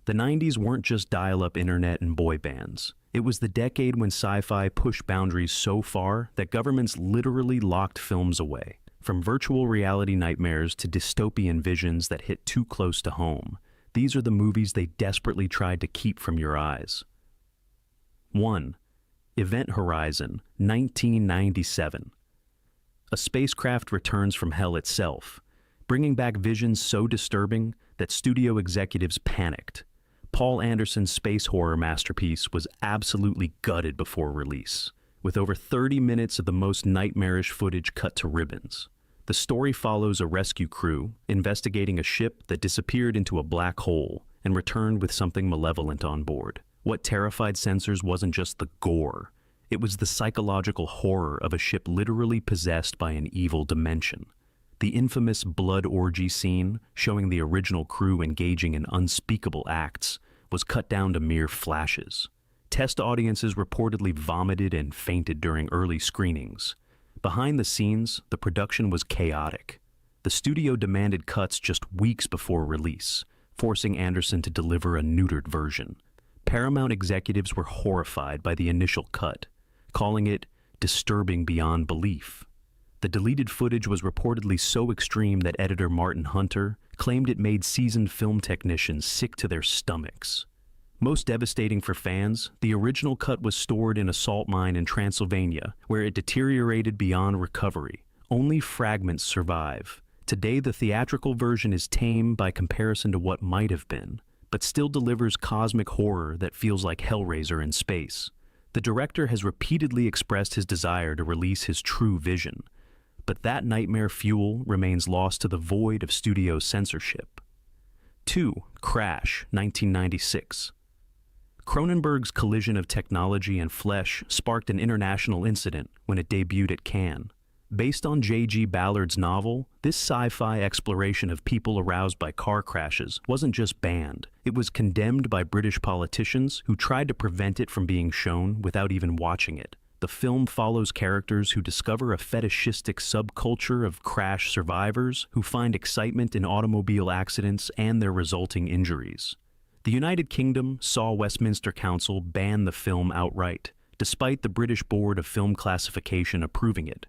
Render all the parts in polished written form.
The 90s weren't just dial-up internet and boy bands. It was the decade when sci-fi pushed boundaries so far that governments literally locked films away. From virtual reality nightmares to dystopian visions that hit too close to home, these are the movies they desperately tried to keep from your eyes. 1. Event Horizon, 1997. A spacecraft returns from hell itself, bringing back visions so disturbing that studio executives panicked. Paul Anderson's space horror masterpiece was absolutely gutted before release, with over 30 minutes of the most nightmarish footage cut to ribbons. The story follows a rescue crew investigating a ship that disappeared into a black hole and returned with something malevolent on board. What terrified censors wasn't just the gore, it was the psychological horror of a ship literally possessed by an evil dimension. The infamous blood orgy scene, showing the original crew engaging in unspeakable acts, was cut down to mere flashes. Test audiences reportedly vomited and fainted during early screenings. Behind the scenes, the production was chaotic. The studio demanded cuts just weeks before release, forcing Anderson to deliver a neutered version. Paramount executives were horrified by the initial cut, calling it disturbing beyond belief. The deleted footage was reportedly so extreme that editor Martin Hunter claimed it made seasoned film technicians sick to their stomachs. Most devastating for fans, the original cut was stored in a salt mine in Transylvania, where it deteriorated beyond recovery. Only fragments survive. Today, the theatrical version is tame by comparison to what might have been, but still delivers cosmic horror that feels like Hellraiser in space. The director has repeatedly expressed his desire to release his true vision, but that nightmare fuel remains lost to the void of studio censorship. 2. Crash, 1996. Cronenberg's collision of technology and flesh sparked an international incident when it debuted at Cannes. Based on J.G. Ballard's novel, this sci-fi exploration of people aroused by car crashes wasn't just banned, it was condemned by British politicians who tried to prevent it from being shown without even watching it. The film follows characters who discover a fetishistic subculture of crash survivors who find excitement in automobile accidents and their resulting injuries. The United Kingdom saw Westminster Council ban the film outright, despite the British Board of Film Classification approving it.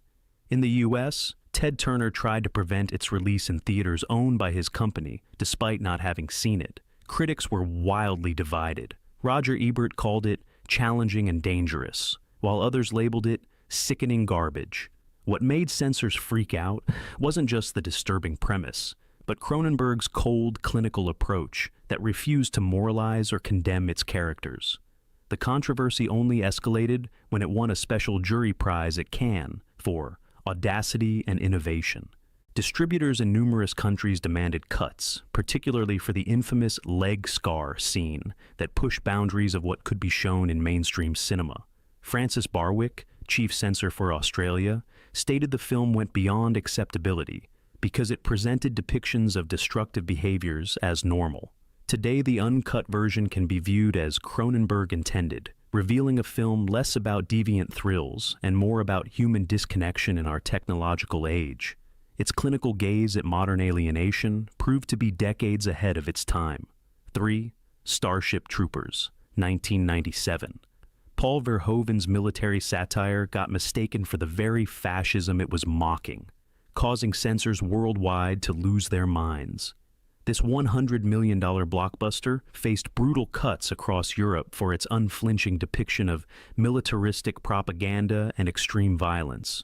In the US, Ted Turner tried to prevent its release in theaters owned by his company, despite not having seen it. Critics were wildly divided. Roger Ebert called it challenging and dangerous, while others labeled it sickening garbage. What made censors freak out wasn't just the disturbing premise, but Cronenberg's cold, clinical approach that refused to moralize or condemn its characters. The controversy only escalated when it won a special jury prize at Cannes for audacity and innovation. Distributors in numerous countries demanded cuts, particularly for the infamous leg scar scene that pushed boundaries of what could be shown in mainstream cinema. Francis Barwick, chief censor for Australia, stated the film went beyond acceptability because it presented depictions of destructive behaviors as normal. Today, the uncut version can be viewed as Cronenberg intended, revealing a film less about deviant thrills and more about human disconnection in our technological age. Its clinical gaze at modern alienation proved to be decades ahead of its time. 3. Starship Troopers, 1997. Paul Verhoeven's military satire got mistaken for the very fascism it was mocking, causing censors worldwide to lose their minds. This $100 million blockbuster faced brutal cuts across Europe for its unflinching depiction of militaristic propaganda and extreme violence.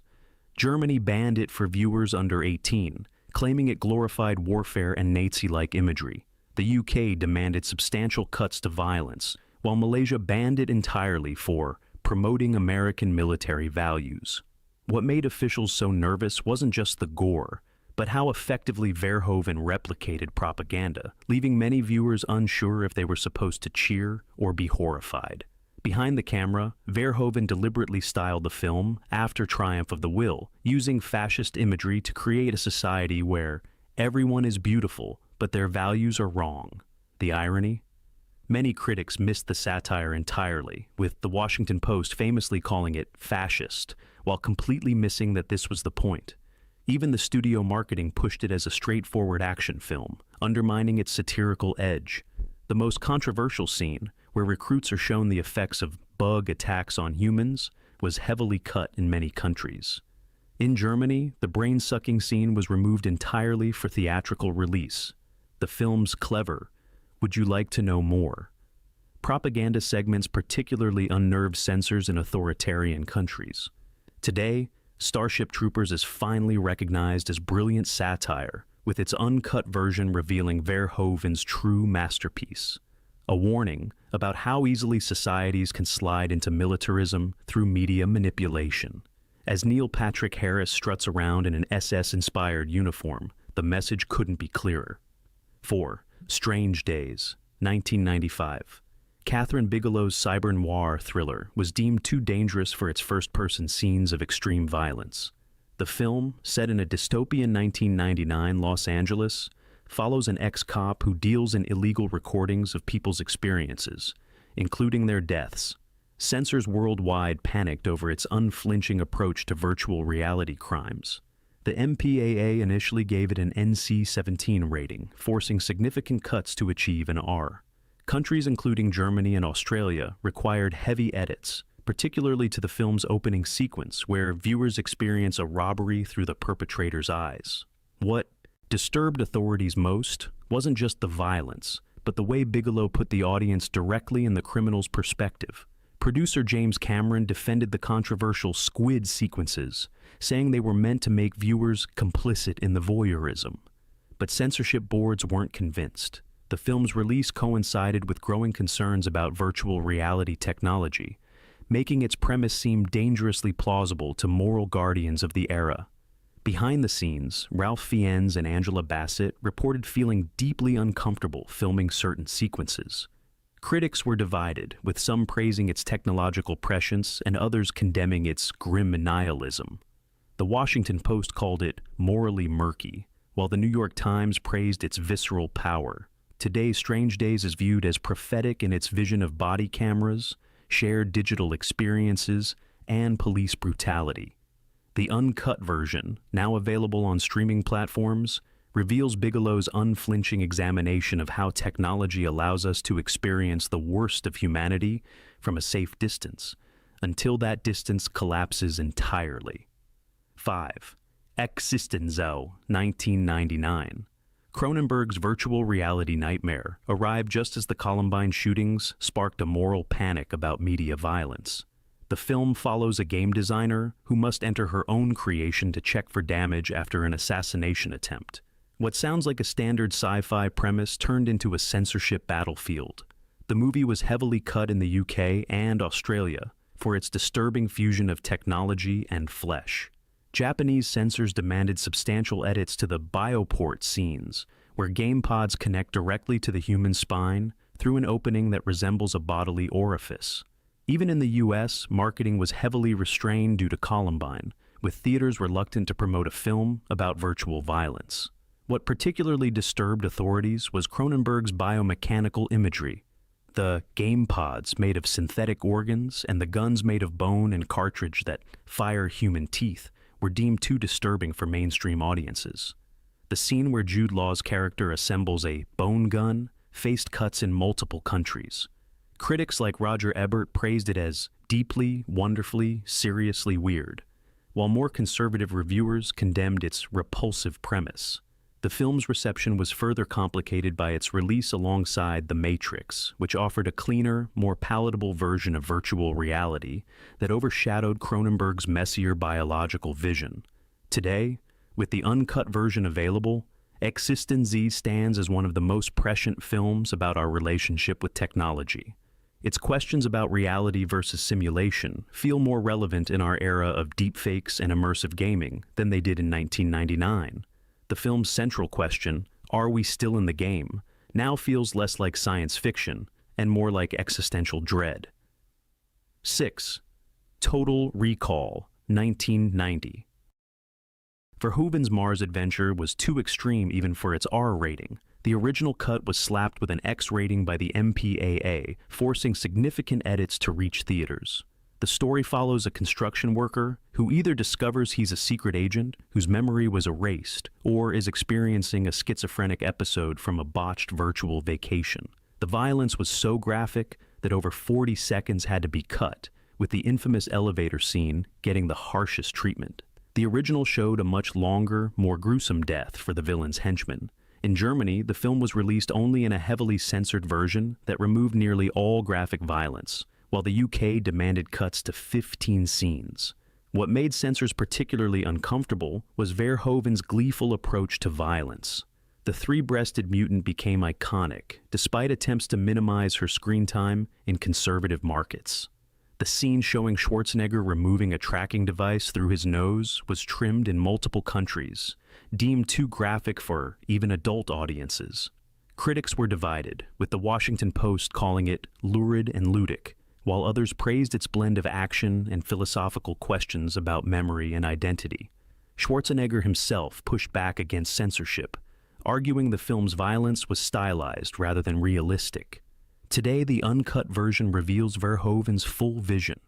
Germany banned it for viewers under 18, claiming it glorified warfare and Nazi-like imagery. The UK demanded substantial cuts to violence, while Malaysia banned it entirely for promoting American military values. What made officials so nervous wasn't just the gore, but how effectively Verhoeven replicated propaganda, leaving many viewers unsure if they were supposed to cheer or be horrified. Behind the camera, Verhoeven deliberately styled the film after Triumph of the Will, using fascist imagery to create a society where everyone is beautiful, but their values are wrong. The irony? Many critics missed the satire entirely, with The Washington Post famously calling it fascist, while completely missing that this was the point. Even the studio marketing pushed it as a straightforward action film, undermining its satirical edge. The most controversial scene, where recruits are shown the effects of bug attacks on humans, was heavily cut in many countries. In Germany, the brain-sucking scene was removed entirely for theatrical release. The film's clever. Would you like to know more? Propaganda segments particularly unnerved censors in authoritarian countries. Today, Starship Troopers is finally recognized as brilliant satire, with its uncut version revealing Verhoeven's true masterpiece. A warning about how easily societies can slide into militarism through media manipulation. As Neil Patrick Harris struts around in an SS-inspired uniform, the message couldn't be clearer. 4. Strange Days, 1995. Catherine Bigelow's cyber noir thriller was deemed too dangerous for its first-person scenes of extreme violence. The film, set in a dystopian 1999 Los Angeles, follows an ex-cop who deals in illegal recordings of people's experiences, including their deaths. Censors worldwide panicked over its unflinching approach to virtual reality crimes. The MPAA initially gave it an NC-17 rating, forcing significant cuts to achieve an R. Countries including Germany and Australia required heavy edits, particularly to the film's opening sequence, where viewers experience a robbery through the perpetrator's eyes. What disturbed authorities most wasn't just the violence, but the way Bigelow put the audience directly in the criminal's perspective. Producer James Cameron defended the controversial squid sequences, saying they were meant to make viewers complicit in the voyeurism. But censorship boards weren't convinced. The film's release coincided with growing concerns about virtual reality technology, making its premise seem dangerously plausible to moral guardians of the era. Behind the scenes, Ralph Fiennes and Angela Bassett reported feeling deeply uncomfortable filming certain sequences. Critics were divided, with some praising its technological prescience and others condemning its grim nihilism. The Washington Post called it morally murky, while the New York Times praised its visceral power. Today, Strange Days is viewed as prophetic in its vision of body cameras, shared digital experiences, and police brutality. The uncut version, now available on streaming platforms, reveals Bigelow's unflinching examination of how technology allows us to experience the worst of humanity from a safe distance, until that distance collapses entirely. 5. Existenzo, 1999. Cronenberg's virtual reality nightmare arrived just as the Columbine shootings sparked a moral panic about media violence. The film follows a game designer who must enter her own creation to check for damage after an assassination attempt. What sounds like a standard sci-fi premise turned into a censorship battlefield. The movie was heavily cut in the UK and Australia for its disturbing fusion of technology and flesh. Japanese censors demanded substantial edits to the bioport scenes, where game pods connect directly to the human spine through an opening that resembles a bodily orifice. Even in the US, marketing was heavily restrained due to Columbine, with theaters reluctant to promote a film about virtual violence. What particularly disturbed authorities was Cronenberg's biomechanical imagery. The game pods made of synthetic organs and the guns made of bone and cartridge that fire human teeth were deemed too disturbing for mainstream audiences. The scene where Jude Law's character assembles a bone gun faced cuts in multiple countries. Critics like Roger Ebert praised it as deeply, wonderfully, seriously weird, while more conservative reviewers condemned its repulsive premise. The film's reception was further complicated by its release alongside The Matrix, which offered a cleaner, more palatable version of virtual reality that overshadowed Cronenberg's messier biological vision. Today, with the uncut version available, Existenz stands as one of the most prescient films about our relationship with technology. Its questions about reality versus simulation feel more relevant in our era of deepfakes and immersive gaming than they did in 1999. The film's central question, are we still in the game, now feels less like science fiction and more like existential dread. 6. Total Recall, 1990. Verhoeven's Mars adventure was too extreme even for its R rating. The original cut was slapped with an X rating by the MPAA, forcing significant edits to reach theaters. The story follows a construction worker who either discovers he's a secret agent whose memory was erased or is experiencing a schizophrenic episode from a botched virtual vacation. The violence was so graphic that over 40 seconds had to be cut, with the infamous elevator scene getting the harshest treatment. The original showed a much longer, more gruesome death for the villain's henchman. In Germany, the film was released only in a heavily censored version that removed nearly all graphic violence, while the UK demanded cuts to 15 scenes. What made censors particularly uncomfortable was Verhoeven's gleeful approach to violence. The three-breasted mutant became iconic, despite attempts to minimize her screen time in conservative markets. The scene showing Schwarzenegger removing a tracking device through his nose was trimmed in multiple countries, deemed too graphic for even adult audiences. Critics were divided, with the Washington Post calling it lurid and ludic, while others praised its blend of action and philosophical questions about memory and identity. Schwarzenegger himself pushed back against censorship, arguing the film's violence was stylized rather than realistic. Today, the uncut version reveals Verhoeven's full vision,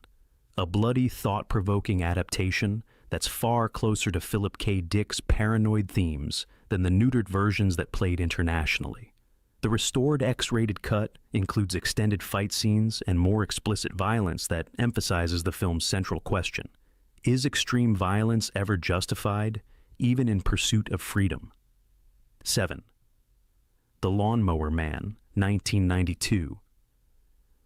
a bloody, thought-provoking adaptation that's far closer to Philip K. Dick's paranoid themes than the neutered versions that played internationally. The restored X-rated cut includes extended fight scenes and more explicit violence that emphasizes the film's central question: is extreme violence ever justified, even in pursuit of freedom? 7. The Lawnmower Man, 1992.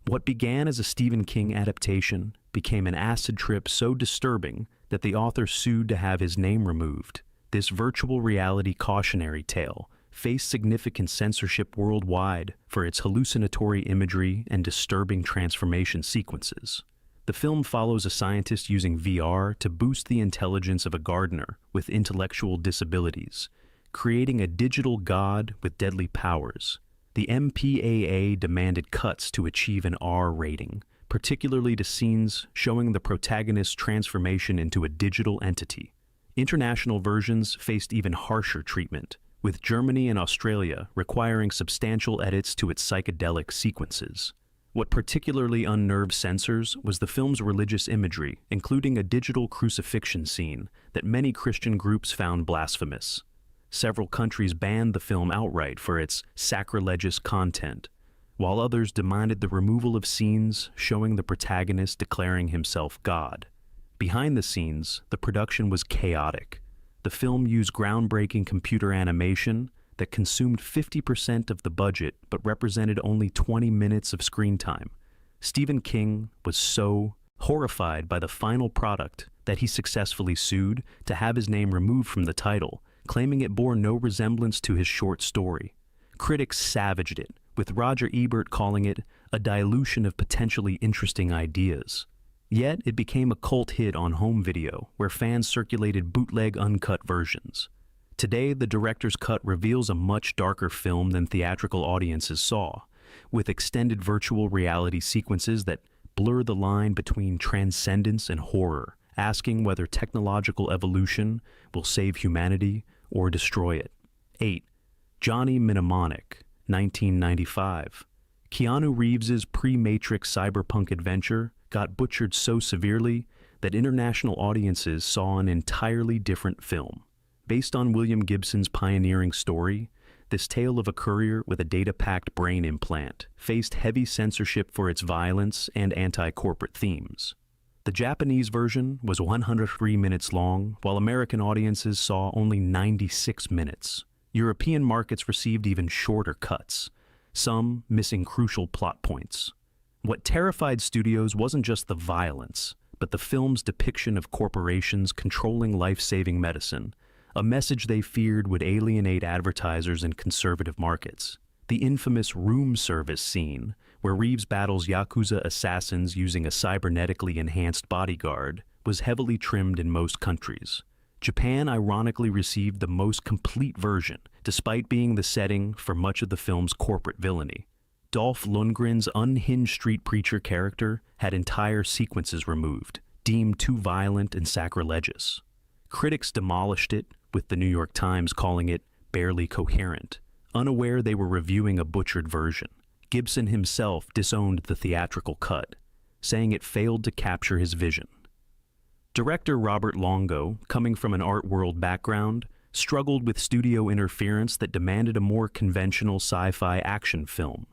What began as a Stephen King adaptation became an acid trip so disturbing that the author sued to have his name removed. This virtual reality cautionary tale faced significant censorship worldwide for its hallucinatory imagery and disturbing transformation sequences. The film follows a scientist using VR to boost the intelligence of a gardener with intellectual disabilities, creating a digital god with deadly powers. The MPAA demanded cuts to achieve an R rating, particularly to scenes showing the protagonist's transformation into a digital entity. International versions faced even harsher treatment, with Germany and Australia requiring substantial edits to its psychedelic sequences. What particularly unnerved censors was the film's religious imagery, including a digital crucifixion scene that many Christian groups found blasphemous. Several countries banned the film outright for its sacrilegious content, while others demanded the removal of scenes showing the protagonist declaring himself God. Behind the scenes, the production was chaotic. The film used groundbreaking computer animation that consumed 50% of the budget but represented only 20 minutes of screen time. Stephen King was so horrified by the final product that he successfully sued to have his name removed from the title, claiming it bore no resemblance to his short story. Critics savaged it, with Roger Ebert calling it a dilution of potentially interesting ideas. Yet it became a cult hit on home video, where fans circulated bootleg uncut versions. Today, the director's cut reveals a much darker film than theatrical audiences saw, with extended virtual reality sequences that blur the line between transcendence and horror, asking whether technological evolution will save humanity or destroy it. 8. Johnny Mnemonic, 1995. Keanu Reeves's pre-Matrix cyberpunk adventure got butchered so severely that international audiences saw an entirely different film. Based on William Gibson's pioneering story, this tale of a courier with a data-packed brain implant faced heavy censorship for its violence and anti-corporate themes. The Japanese version was 103 minutes long, while American audiences saw only 96 minutes. European markets received even shorter cuts, some missing crucial plot points. What terrified studios wasn't just the violence, but the film's depiction of corporations controlling life-saving medicine, a message they feared would alienate advertisers in conservative markets. The infamous room service scene, where Reeves battles Yakuza assassins using a cybernetically enhanced bodyguard, was heavily trimmed in most countries. Japan ironically received the most complete version, despite being the setting for much of the film's corporate villainy. Dolph Lundgren's unhinged street preacher character had entire sequences removed, deemed too violent and sacrilegious. Critics demolished it, with the New York Times calling it barely coherent, unaware they were reviewing a butchered version. Gibson himself disowned the theatrical cut, saying it failed to capture his vision. Director Robert Longo, coming from an art world background, struggled with studio interference that demanded a more conventional sci-fi action film.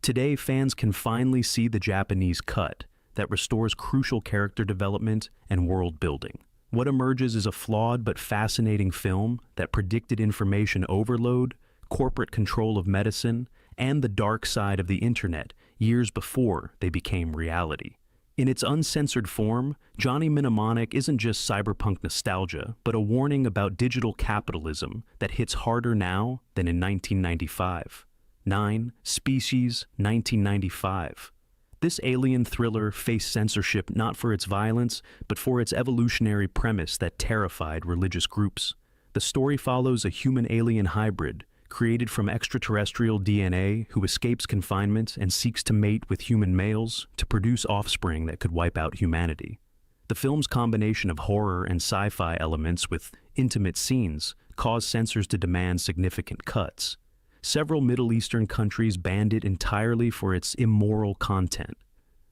Today, fans can finally see the Japanese cut that restores crucial character development and world building. What emerges is a flawed but fascinating film that predicted information overload, corporate control of medicine, and the dark side of the internet years before they became reality. In its uncensored form, Johnny Mnemonic isn't just cyberpunk nostalgia, but a warning about digital capitalism that hits harder now than in 1995. 9. Species, 1995. This alien thriller faced censorship not for its violence, but for its evolutionary premise that terrified religious groups. The story follows a human-alien hybrid, created from extraterrestrial DNA, who escapes confinement and seeks to mate with human males to produce offspring that could wipe out humanity. The film's combination of horror and sci-fi elements with intimate scenes caused censors to demand significant cuts. Several Middle Eastern countries banned it entirely for its immoral content,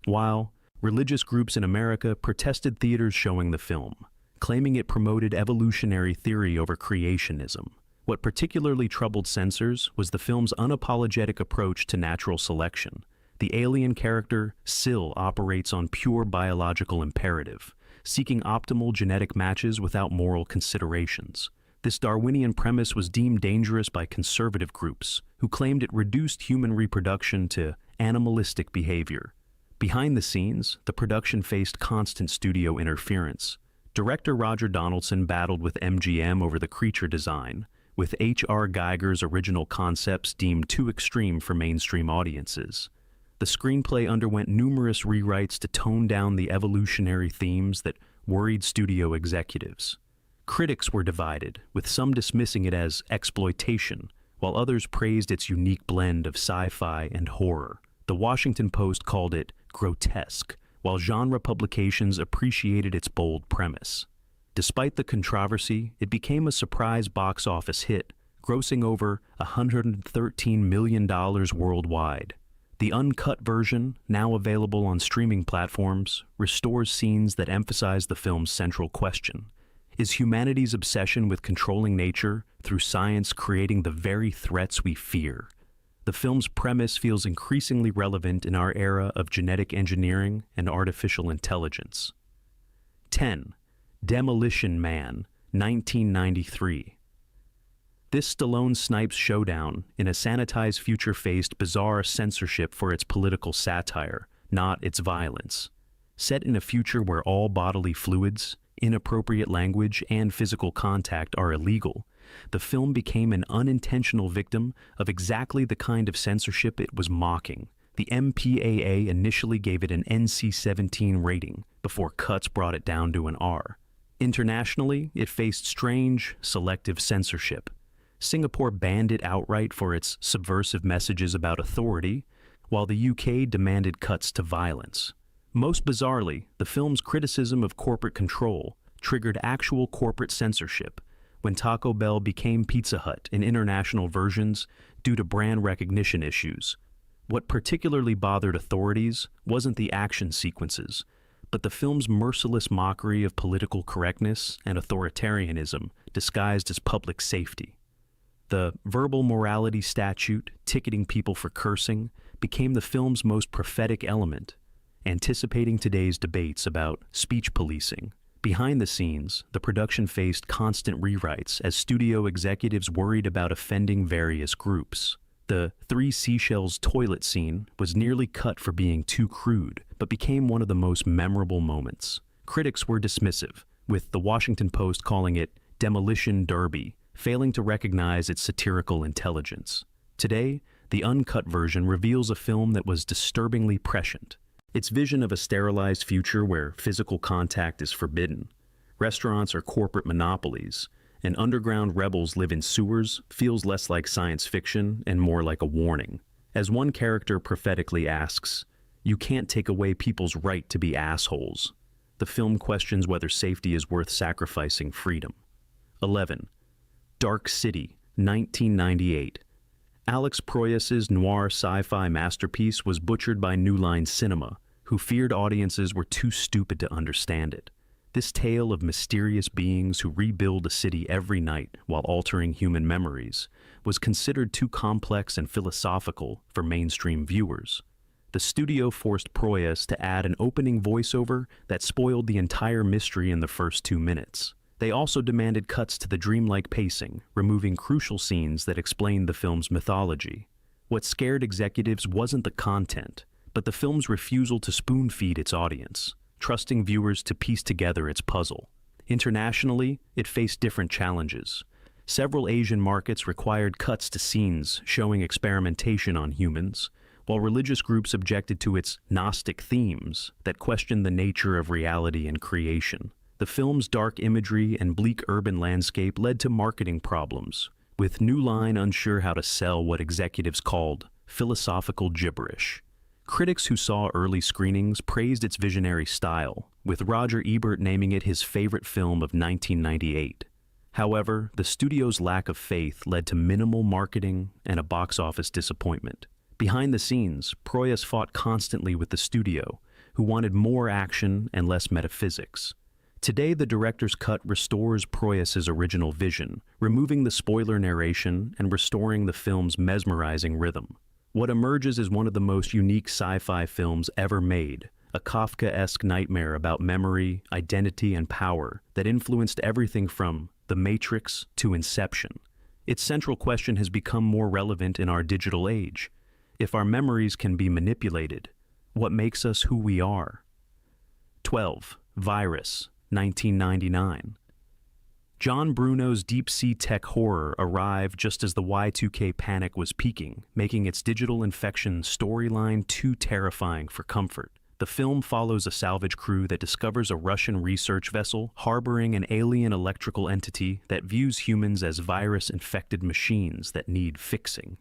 while religious groups in America protested theaters showing the film, claiming it promoted evolutionary theory over creationism. What particularly troubled censors was the film's unapologetic approach to natural selection. The alien character still operates on pure biological imperative, seeking optimal genetic matches without moral considerations. This Darwinian premise was deemed dangerous by conservative groups, who claimed it reduced human reproduction to animalistic behavior. Behind the scenes, the production faced constant studio interference. Director Roger Donaldson battled with MGM over the creature design, with H.R. Geiger's original concepts deemed too extreme for mainstream audiences. The screenplay underwent numerous rewrites to tone down the evolutionary themes that worried studio executives. Critics were divided, with some dismissing it as exploitation, while others praised its unique blend of sci-fi and horror. The Washington Post called it grotesque, while genre publications appreciated its bold premise. Despite the controversy, it became a surprise box office hit, grossing over $113 million worldwide. The uncut version, now available on streaming platforms, restores scenes that emphasize the film's central question. Is humanity's obsession with controlling nature through science creating the very threats we fear? The film's premise feels increasingly relevant in our era of genetic engineering and artificial intelligence. 10. Demolition Man, 1993. This Stallone-Snipes showdown in a sanitized future faced bizarre censorship for its political satire, not its violence. Set in a future where all bodily fluids, inappropriate language, and physical contact are illegal, the film became an unintentional victim of exactly the kind of censorship it was mocking. The MPAA initially gave it an NC-17 rating before cuts brought it down to an R. Internationally, it faced strange, selective censorship. Singapore banned it outright for its subversive messages about authority, while the UK demanded cuts to violence. Most bizarrely, the film's criticism of corporate control triggered actual corporate censorship when Taco Bell became Pizza Hut in international versions due to brand recognition issues. What particularly bothered authorities wasn't the action sequences, but the film's merciless mockery of political correctness and authoritarianism disguised as public safety. The verbal morality statute, ticketing people for cursing, became the film's most prophetic element, anticipating today's debates about speech policing. Behind the scenes, the production faced constant rewrites as studio executives worried about offending various groups. The Three Seashells toilet scene was nearly cut for being too crude, but became one of the most memorable moments. Critics were dismissive, with the Washington Post calling it Demolition Derby, failing to recognize its satirical intelligence. Today, the uncut version reveals a film that was disturbingly prescient. Its vision of a sterilized future where physical contact is forbidden, restaurants are corporate monopolies, and underground rebels live in sewers feels less like science fiction and more like a warning. As one character prophetically asks, "You can't take away people's right to be assholes." The film questions whether safety is worth sacrificing freedom. 11. Dark City, 1998. Alex Proyas's noir sci-fi masterpiece was butchered by New Line Cinema, who feared audiences were too stupid to understand it. This tale of mysterious beings who rebuild a city every night while altering human memories was considered too complex and philosophical for mainstream viewers. The studio forced Proyas to add an opening voiceover that spoiled the entire mystery in the first 2 minutes. They also demanded cuts to the dreamlike pacing, removing crucial scenes that explained the film's mythology. What scared executives wasn't the content, but the film's refusal to spoon-feed its audience, trusting viewers to piece together its puzzle. Internationally, it faced different challenges. Several Asian markets required cuts to scenes showing experimentation on humans, while religious groups objected to its Gnostic themes that questioned the nature of reality and creation. The film's dark imagery and bleak urban landscape led to marketing problems, with New Line unsure how to sell what executives called philosophical gibberish. Critics who saw early screenings praised its visionary style, with Roger Ebert naming it his favorite film of 1998. However, the studio's lack of faith led to minimal marketing and a box office disappointment. Behind the scenes, Proyas fought constantly with the studio, who wanted more action and less metaphysics. Today, the director's cut restores Proyas's original vision, removing the spoiler narration and restoring the film's mesmerizing rhythm. What emerges is one of the most unique sci-fi films ever made, a Kafkaesque nightmare about memory, identity, and power that influenced everything from The Matrix to Inception. Its central question has become more relevant in our digital age. If our memories can be manipulated, what makes us who we are? 12. Virus, 1999. John Bruno's deep-sea tech horror arrived just as the Y2K panic was peaking, making its digital infection storyline too terrifying for comfort. The film follows a salvage crew that discovers a Russian research vessel harboring an alien electrical entity that views humans as virus-infected machines that need fixing.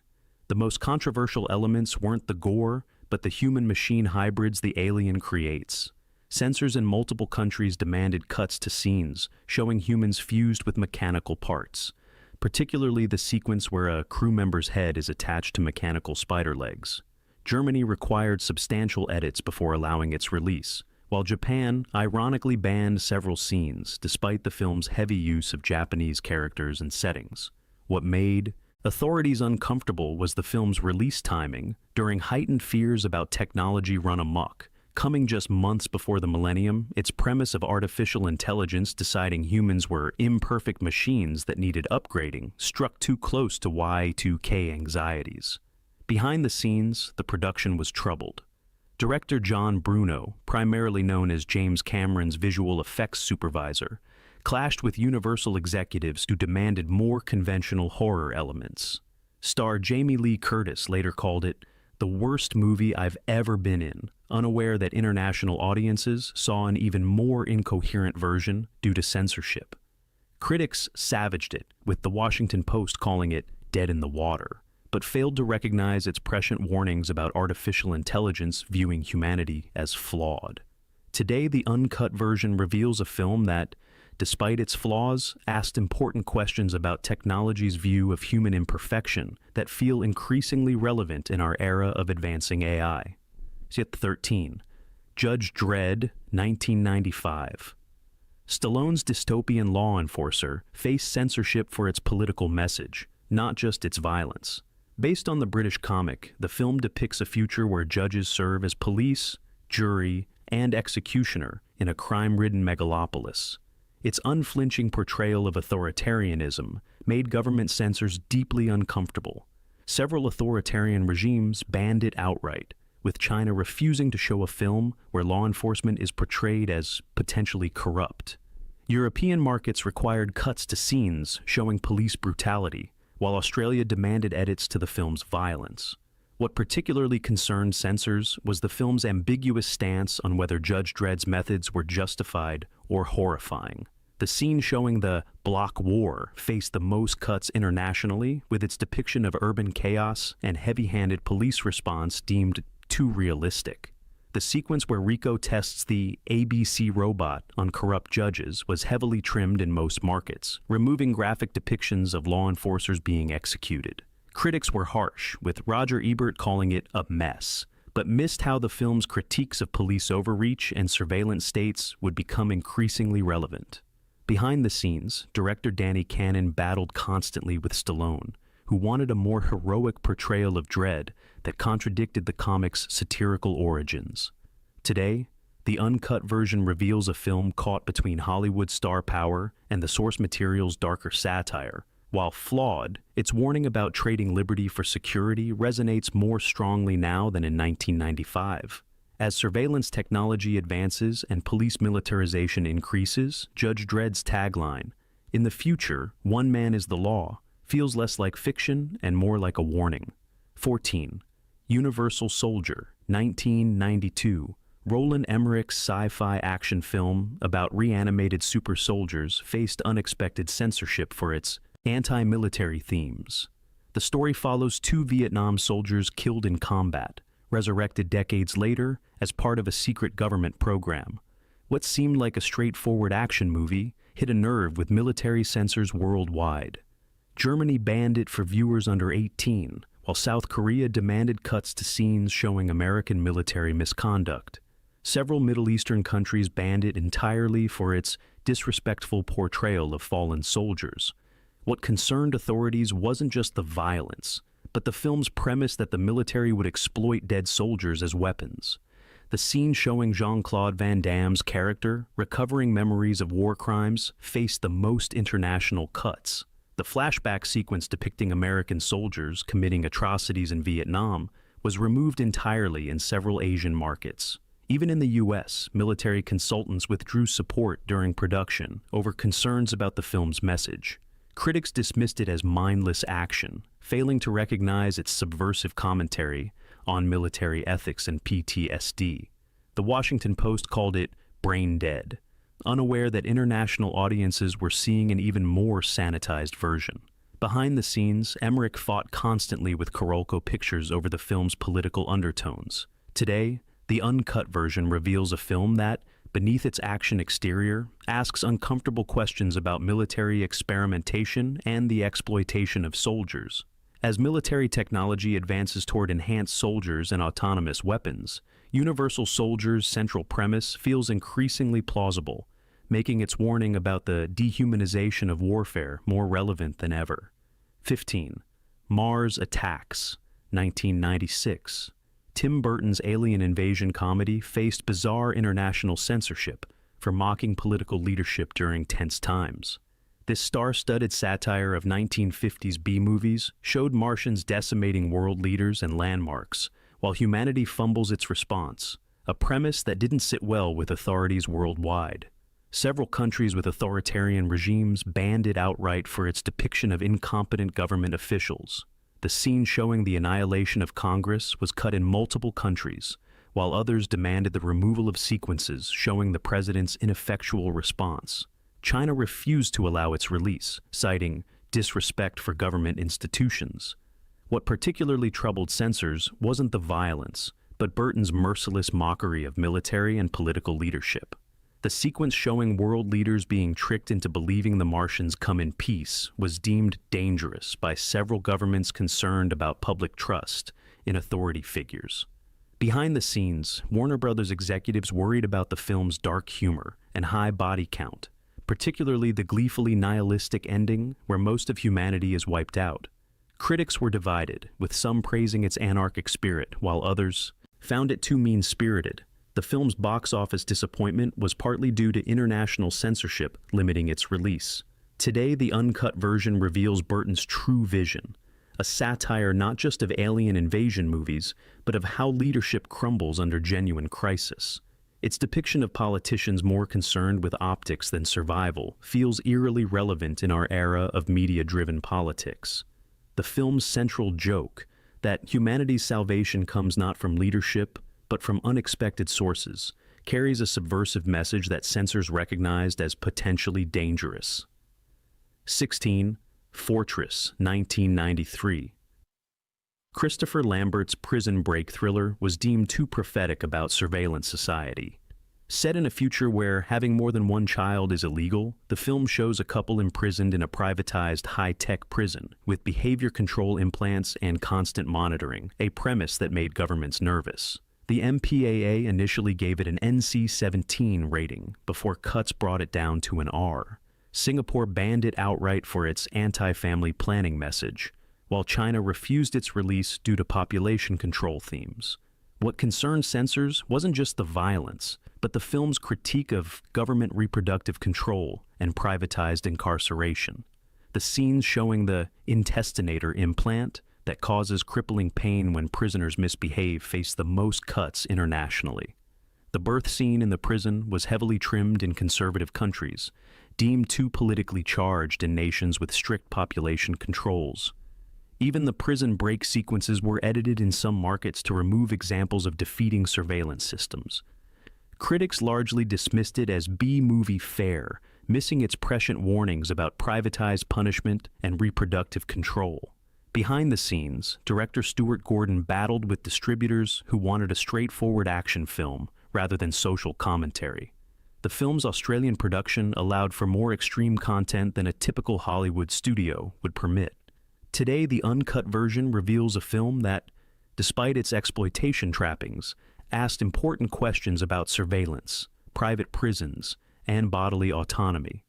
The most controversial elements weren't the gore, but the human-machine hybrids the alien creates. Censors in multiple countries demanded cuts to scenes, showing humans fused with mechanical parts, particularly the sequence where a crew member's head is attached to mechanical spider legs. Germany required substantial edits before allowing its release, while Japan ironically banned several scenes despite the film's heavy use of Japanese characters and settings. What made authorities uncomfortable was the film's release timing during heightened fears about technology run amok. Coming just months before the millennium, its premise of artificial intelligence deciding humans were imperfect machines that needed upgrading struck too close to Y2K anxieties. Behind the scenes, the production was troubled. Director John Bruno, primarily known as James Cameron's visual effects supervisor, clashed with Universal executives who demanded more conventional horror elements. Star Jamie Lee Curtis later called it the worst movie I've ever been in, unaware that international audiences saw an even more incoherent version due to censorship. Critics savaged it, with the Washington Post calling it dead in the water, but failed to recognize its prescient warnings about artificial intelligence viewing humanity as flawed. Today, the uncut version reveals a film that, despite its flaws, asked important questions about technology's view of human imperfection that feel increasingly relevant in our era of advancing AI. 13. Judge Dredd, 1995. Stallone's dystopian law enforcer faced censorship for its political message, not just its violence. Based on the British comic, the film depicts a future where judges serve as police, jury, and executioner in a crime-ridden megalopolis. Its unflinching portrayal of authoritarianism made government censors deeply uncomfortable. Several authoritarian regimes banned it outright, with China refusing to show a film where law enforcement is portrayed as potentially corrupt. European markets required cuts to scenes showing police brutality, while Australia demanded edits to the film's violence. What particularly concerned censors was the film's ambiguous stance on whether Judge Dredd's methods were justified or horrifying. The scene showing the block war faced the most cuts internationally, with its depiction of urban chaos and heavy-handed police response deemed too realistic. The sequence where Rico tests the ABC robot on corrupt judges was heavily trimmed in most markets, removing graphic depictions of law enforcers being executed. Critics were harsh, with Roger Ebert calling it a mess, but missed how the film's critiques of police overreach and surveillance states would become increasingly relevant. Behind the scenes, director Danny Cannon battled constantly with Stallone, who wanted a more heroic portrayal of Dredd that contradicted the comic's satirical origins. Today, the uncut version reveals a film caught between Hollywood star power and the source material's darker satire. While flawed, its warning about trading liberty for security resonates more strongly now than in 1995. As surveillance technology advances and police militarization increases, Judge Dredd's tagline, "In the future, one man is the law," feels less like fiction and more like a warning. 14. Universal Soldier, 1992. Roland Emmerich's sci-fi action film about reanimated super soldiers faced unexpected censorship for its anti-military themes. The story follows two Vietnam soldiers killed in combat, resurrected decades later as part of a secret government program. What seemed like a straightforward action movie hit a nerve with military censors worldwide. Germany banned it for viewers under 18, while South Korea demanded cuts to scenes showing American military misconduct. Several Middle Eastern countries banned it entirely for its disrespectful portrayal of fallen soldiers. What concerned authorities wasn't just the violence, but the film's premise that the military would exploit dead soldiers as weapons. The scene showing Jean-Claude Van Damme's character recovering memories of war crimes faced the most international cuts. The flashback sequence depicting American soldiers committing atrocities in Vietnam was removed entirely in several Asian markets. Even in the US, military consultants withdrew support during production over concerns about the film's message. Critics dismissed it as mindless action, failing to recognize its subversive commentary on military ethics and PTSD. The Washington Post called it brain dead, unaware that international audiences were seeing an even more sanitized version. Behind the scenes, Emmerich fought constantly with Carolco Pictures over the film's political undertones. Today, the uncut version reveals a film that, beneath its action exterior, asks uncomfortable questions about military experimentation and the exploitation of soldiers. As military technology advances toward enhanced soldiers and autonomous weapons, Universal Soldier's central premise feels increasingly plausible, making its warning about the dehumanization of warfare more relevant than ever. 15. Mars Attacks, 1996. Tim Burton's alien invasion comedy faced bizarre international censorship for mocking political leadership during tense times. This star-studded satire of 1950s B-movies showed Martians decimating world leaders and landmarks, while humanity fumbles its response, a premise that didn't sit well with authorities worldwide. Several countries with authoritarian regimes banned it outright for its depiction of incompetent government officials. The scene showing the annihilation of Congress was cut in multiple countries, while others demanded the removal of sequences showing the president's ineffectual response. China refused to allow its release, citing disrespect for government institutions. What particularly troubled censors wasn't the violence, but Burton's merciless mockery of military and political leadership. The sequence showing world leaders being tricked into believing the Martians come in peace was deemed dangerous by several governments concerned about public trust in authority figures. Behind the scenes, Warner Brothers executives worried about the film's dark humor and high body count, particularly the gleefully nihilistic ending where most of humanity is wiped out. Critics were divided, with some praising its anarchic spirit, while others found it too mean-spirited. The film's box office disappointment was partly due to international censorship limiting its release. Today, the uncut version reveals Burton's true vision, a satire not just of alien invasion movies, but of how leadership crumbles under genuine crisis. Its depiction of politicians more concerned with optics than survival feels eerily relevant in our era of media-driven politics. The film's central joke, that humanity's salvation comes not from leadership, but from unexpected sources, carries a subversive message that censors recognized as potentially dangerous. 16. Fortress, 1993. Christopher Lambert's prison break thriller was deemed too prophetic about surveillance society. Set in a future where having more than one child is illegal, the film shows a couple imprisoned in a privatized high-tech prison with behavior control implants and constant monitoring, a premise that made governments nervous. The MPAA initially gave it an NC-17 rating before cuts brought it down to an R. Singapore banned it outright for its anti-family planning message, while China refused its release due to population control themes. What concerned censors wasn't just the violence, but the film's critique of government reproductive control and privatized incarceration. The scenes showing the intestinator implant that causes crippling pain when prisoners misbehave faced the most cuts internationally. The birth scene in the prison was heavily trimmed in conservative countries, deemed too politically charged in nations with strict population controls. Even the prison break sequences were edited in some markets to remove examples of defeating surveillance systems. Critics largely dismissed it as B-movie fare, missing its prescient warnings about privatized punishment and reproductive control. Behind the scenes, director Stuart Gordon battled with distributors who wanted a straightforward action film rather than social commentary. The film's Australian production allowed for more extreme content than a typical Hollywood studio would permit. Today, the uncut version reveals a film that, despite its exploitation trappings, asked important questions about surveillance, private prisons, and bodily autonomy.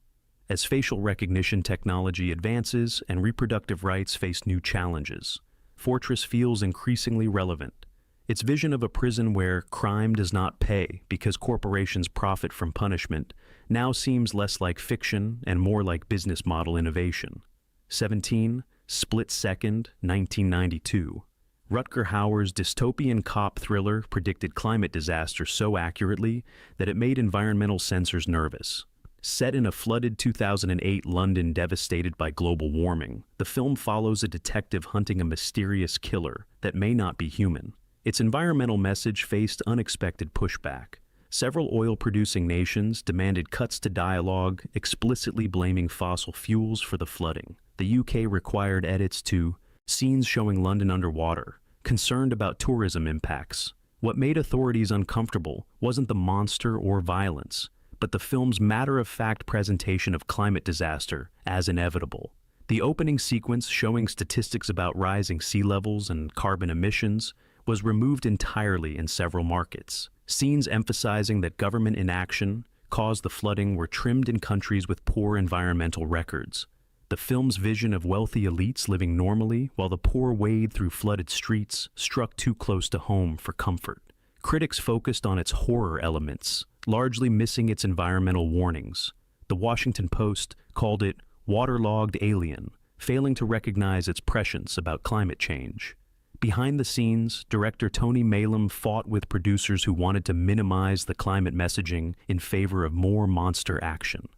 As facial recognition technology advances and reproductive rights face new challenges, Fortress feels increasingly relevant. Its vision of a prison where crime does not pay because corporations profit from punishment now seems less like fiction and more like business model innovation. 17. Split Second, 1992. Rutger Hauer's dystopian cop thriller predicted climate disaster so accurately that it made environmental censors nervous. Set in a flooded 2008 London devastated by global warming, the film follows a detective hunting a mysterious killer that may not be human. Its environmental message faced unexpected pushback. Several oil-producing nations demanded cuts to dialogue, explicitly blaming fossil fuels for the flooding. The UK required edits to scenes showing London underwater, concerned about tourism impacts. What made authorities uncomfortable wasn't the monster or violence, but the film's matter-of-fact presentation of climate disaster as inevitable. The opening sequence showing statistics about rising sea levels and carbon emissions was removed entirely in several markets. Scenes emphasizing that government inaction caused the flooding were trimmed in countries with poor environmental records. The film's vision of wealthy elites living normally while the poor wade through flooded streets struck too close to home for comfort. Critics focused on its horror elements, largely missing its environmental warnings. The Washington Post called it waterlogged alien, failing to recognize its prescience about climate change. Behind the scenes, director Tony Maylam fought with producers who wanted to minimize the climate messaging in favor of more monster action.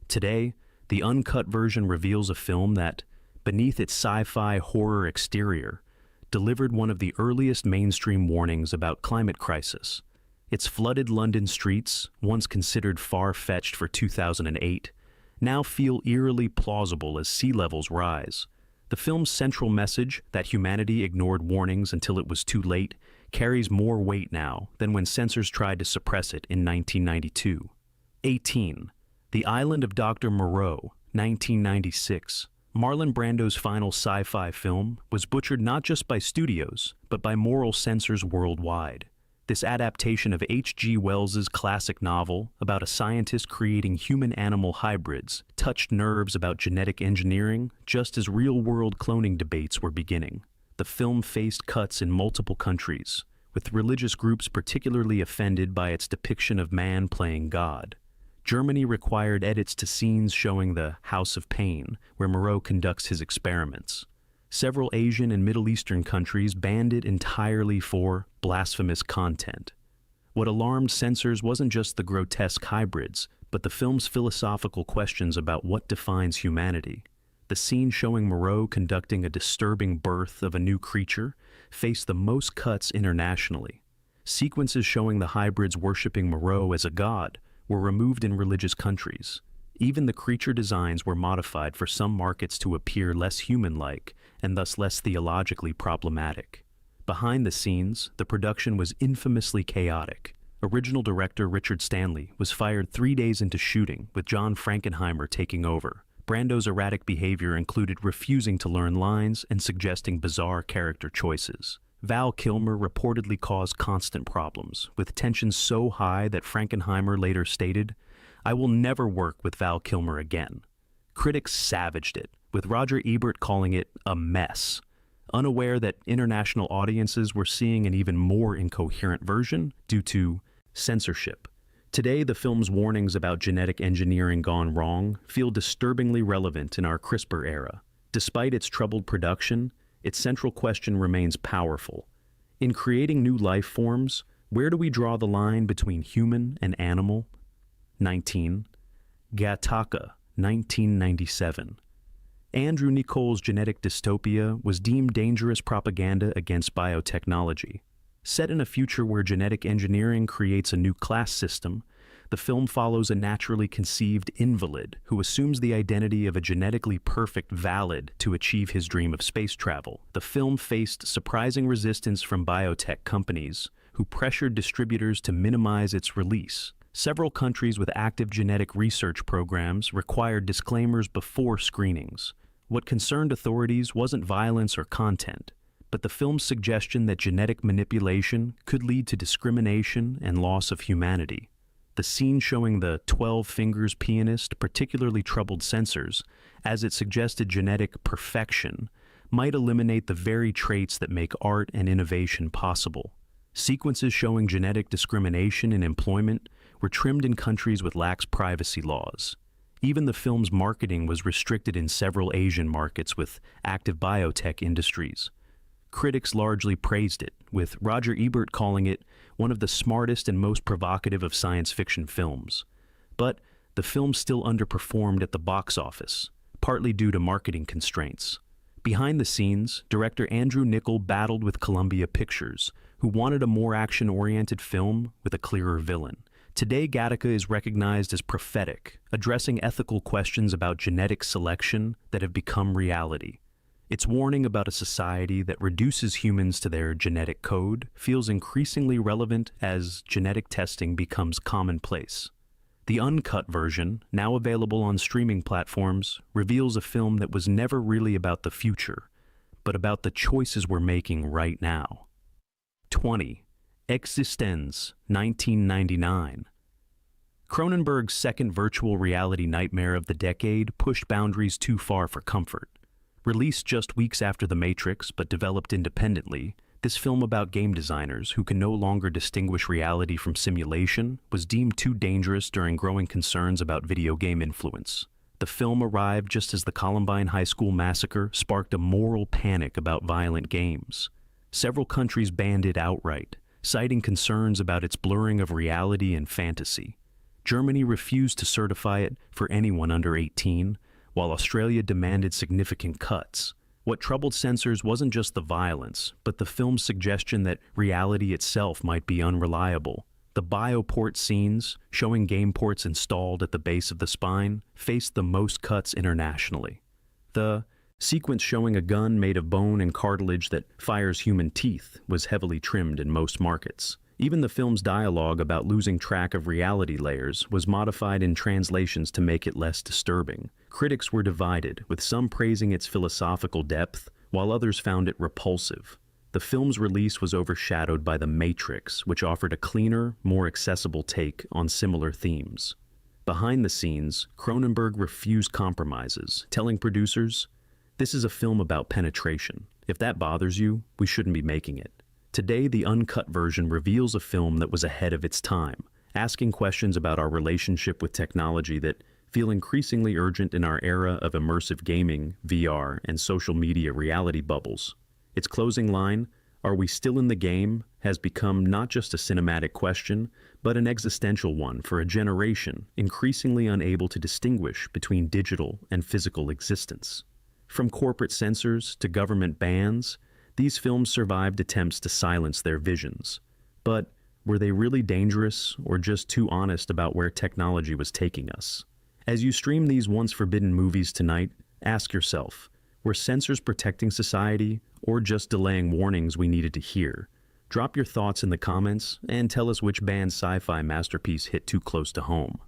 Today, the uncut version reveals a film that, beneath its sci-fi horror exterior, delivered one of the earliest mainstream warnings about climate crisis. Its flooded London streets, once considered far-fetched for 2008, now feel eerily plausible as sea levels rise. The film's central message, that humanity ignored warnings until it was too late, carries more weight now than when censors tried to suppress it in 1992. 18. The Island of Dr. Moreau, 1996. Marlon Brando's final sci-fi film was butchered not just by studios, but by moral censors worldwide. This adaptation of H.G. Wells's classic novel about a scientist creating human-animal hybrids touched nerves about genetic engineering just as real-world cloning debates were beginning. The film faced cuts in multiple countries, with religious groups particularly offended by its depiction of man playing God. Germany required edits to scenes showing the House of Pain, where Moreau conducts his experiments. Several Asian and Middle Eastern countries banned it entirely for blasphemous content. What alarmed censors wasn't just the grotesque hybrids, but the film's philosophical questions about what defines humanity. The scene showing Moreau conducting a disturbing birth of a new creature faced the most cuts internationally. Sequences showing the hybrids worshipping Moreau as a god were removed in religious countries. Even the creature designs were modified for some markets to appear less human-like and thus less theologically problematic. Behind the scenes, the production was infamously chaotic. Original director Richard Stanley was fired 3 days into shooting, with John Frankenheimer taking over. Brando's erratic behavior included refusing to learn lines and suggesting bizarre character choices. Val Kilmer reportedly caused constant problems, with tensions so high that Frankenheimer later stated, "I will never work with Val Kilmer again." Critics savaged it, with Roger Ebert calling it a mess, unaware that international audiences were seeing an even more incoherent version due to censorship. Today, the film's warnings about genetic engineering gone wrong feel disturbingly relevant in our CRISPR era. Despite its troubled production, its central question remains powerful. In creating new life forms, where do we draw the line between human and animal? 19. Gattaca, 1997. Andrew Nicol's genetic dystopia was deemed dangerous propaganda against biotechnology. Set in a future where genetic engineering creates a new class system, the film follows a naturally conceived invalid who assumes the identity of a genetically perfect valid to achieve his dream of space travel. The film faced surprising resistance from biotech companies, who pressured distributors to minimize its release. Several countries with active genetic research programs required disclaimers before screenings. What concerned authorities wasn't violence or content, but the film's suggestion that genetic manipulation could lead to discrimination and loss of humanity. The scene showing the 12 Fingers pianist particularly troubled censors, as it suggested genetic perfection might eliminate the very traits that make art and innovation possible. Sequences showing genetic discrimination in employment were trimmed in countries with lax privacy laws. Even the film's marketing was restricted in several Asian markets with active biotech industries. Critics largely praised it, with Roger Ebert calling it one of the smartest and most provocative of science fiction films. But the film still underperformed at the box office, partly due to marketing constraints. Behind the scenes, director Andrew Niccol battled with Columbia Pictures, who wanted a more action-oriented film with a clearer villain. Today, Gattaca is recognized as prophetic, addressing ethical questions about genetic selection that have become reality. Its warning about a society that reduces humans to their genetic code feels increasingly relevant as genetic testing becomes commonplace. The uncut version, now available on streaming platforms, reveals a film that was never really about the future, but about the choices we're making right now. 20. Existenz, 1999. Cronenberg's second virtual reality nightmare of the decade pushed boundaries too far for comfort. Released just weeks after The Matrix, but developed independently, this film about game designers who can no longer distinguish reality from simulation was deemed too dangerous during growing concerns about video game influence. The film arrived just as the Columbine High School massacre sparked a moral panic about violent games. Several countries banned it outright, citing concerns about its blurring of reality and fantasy. Germany refused to certify it for anyone under 18, while Australia demanded significant cuts. What troubled censors wasn't just the violence, but the film's suggestion that reality itself might be unreliable. The bioport scenes, showing game ports installed at the base of the spine, faced the most cuts internationally. The sequence showing a gun made of bone and cartilage that fires human teeth was heavily trimmed in most markets. Even the film's dialogue about losing track of reality layers was modified in translations to make it less disturbing. Critics were divided, with some praising its philosophical depth, while others found it repulsive. The film's release was overshadowed by The Matrix, which offered a cleaner, more accessible take on similar themes. Behind the scenes, Cronenberg refused compromises, telling producers, "This is a film about penetration. If that bothers you, we shouldn't be making it." Today, the uncut version reveals a film that was ahead of its time, asking questions about our relationship with technology that feel increasingly urgent in our era of immersive gaming, VR, and social media reality bubbles. Its closing line, "Are we still in the game?" has become not just a cinematic question, but an existential one for a generation increasingly unable to distinguish between digital and physical existence. From corporate censors to government bans, these films survived attempts to silence their visions. But were they really dangerous or just too honest about where technology was taking us? As you stream these once forbidden movies tonight, ask yourself, were censors protecting society or just delaying warnings we needed to hear? Drop your thoughts in the comments and tell us which banned sci-fi masterpiece hit too close to home.